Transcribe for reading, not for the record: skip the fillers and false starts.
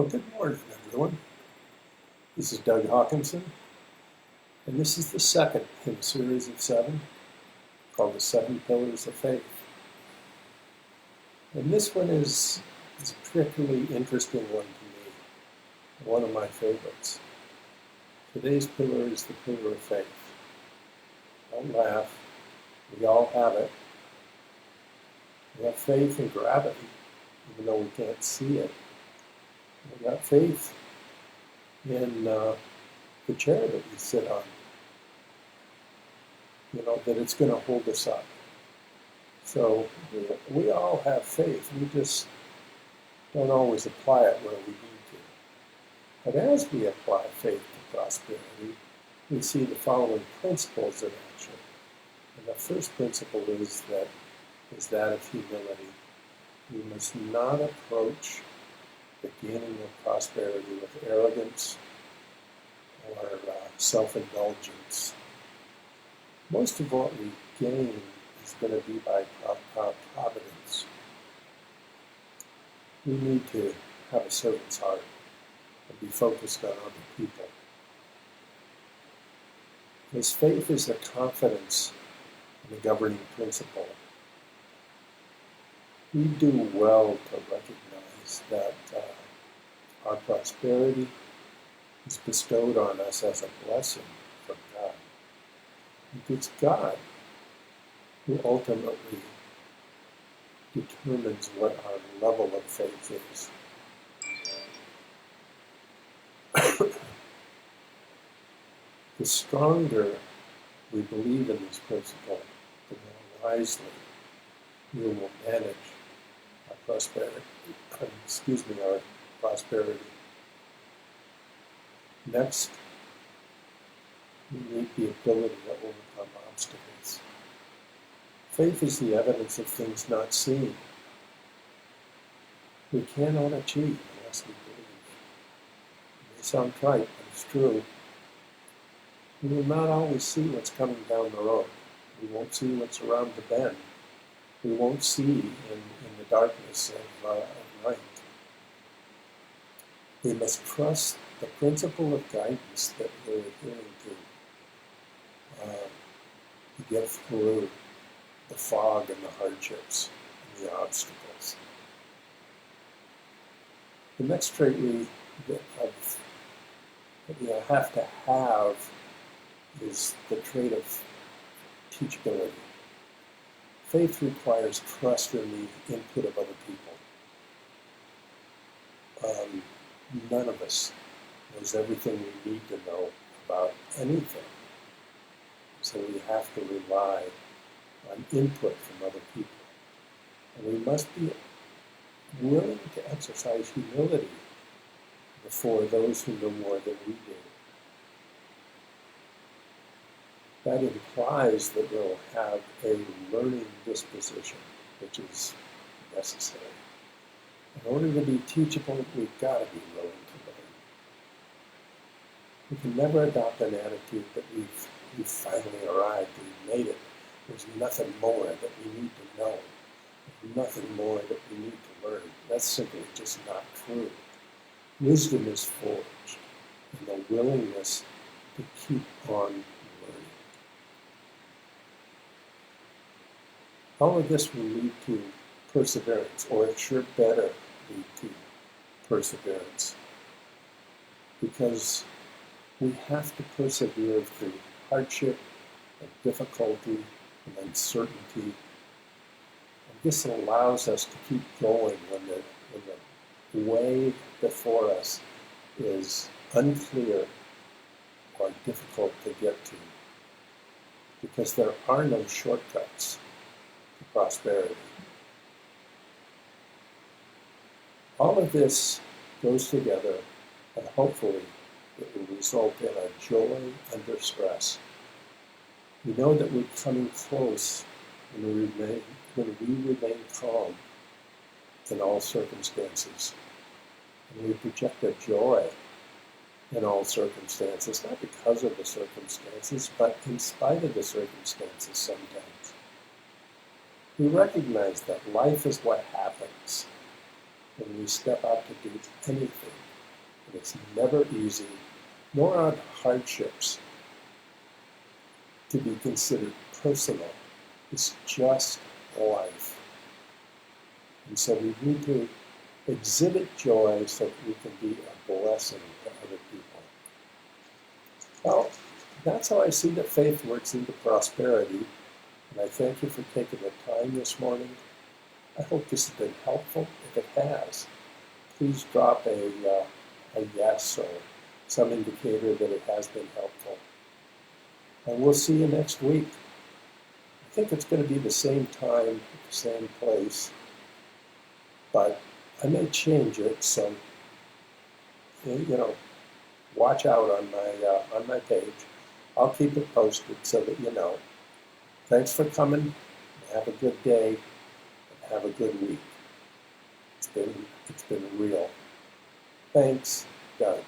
Well, good morning, everyone. This is Doug Hawkinson, and this is the second in a series of 7 called The 7 Pillars of Faith. And this one is a particularly interesting one to me, one of my favorites. Today's pillar is the pillar of faith. Don't laugh, we all have it. We have faith in gravity, even though we can't see it. We got faith in the chair that we sit on, that it's going to hold us up. So we all have faith. We just don't always apply it where we need to. But as we apply faith to prosperity, we see the following principles in action. And the first principle is that of humility. We must not approach the gaining of prosperity with arrogance or self-indulgence. Most of what we gain is going to be by providence. We need to have a servant's heart and be focused on other people. Because faith is a confidence in the governing principle. We do well to recognize that our prosperity is bestowed on us as a blessing from God. It's God who ultimately determines what our level of faith is. The stronger we believe in this principle, the more wisely we will manage our prosperity. Our prosperity. Next, we need the ability to overcome obstacles. Faith is the evidence of things not seen. We cannot achieve unless we believe. It may sound trite, but it's true. We will not always see what's coming down the road. We won't see what's around the bend. We won't see in the darkness of night. We must trust the principle of guidance that we're adhering to get through the fog and the hardships and the obstacles. The next trait we have to have is the trait of teachability. Faith requires trust in the input of other people. None of us knows everything we need to know about anything. So we have to rely on input from other people. And we must be willing to exercise humility before those who know more than we do. That implies that we'll have a learning disposition, which is necessary. In order to be teachable, we've got to be willing to learn. We can never adopt an attitude that we've finally arrived, we've made it. There's nothing more that we need to know. There's nothing more that we need to learn. That's simply just not true. Wisdom is forged in the willingness to keep on learning. All of this will lead to perseverance, or it sure better lead to perseverance. Because we have to persevere through hardship and difficulty and uncertainty. And this allows us to keep going when the way before us is unclear or difficult to get to. Because there are no shortcuts to prosperity. All of this goes together, and hopefully it will result in a joy under stress. We know that we're coming close when we remain calm in all circumstances. And we project a joy in all circumstances, not because of the circumstances, but in spite of the circumstances sometimes. We recognize that life is what happens when we step out to do anything And it's never easy, nor are hardships to be considered personal. It's just life. And so we need to exhibit joy so that we can be a blessing to other people. Well, that's how I see that faith works into prosperity. And I thank you for taking the time this morning. I hope this has been helpful. If it has, please drop a yes or some indicator that it has been helpful. And we'll see you next week. I think it's going to be the same time, the same place, but I may change it, so watch out on my page. I'll keep it posted so that you know. Thanks for coming. Have a good day and have a good week. It's been real. Thanks, Doug.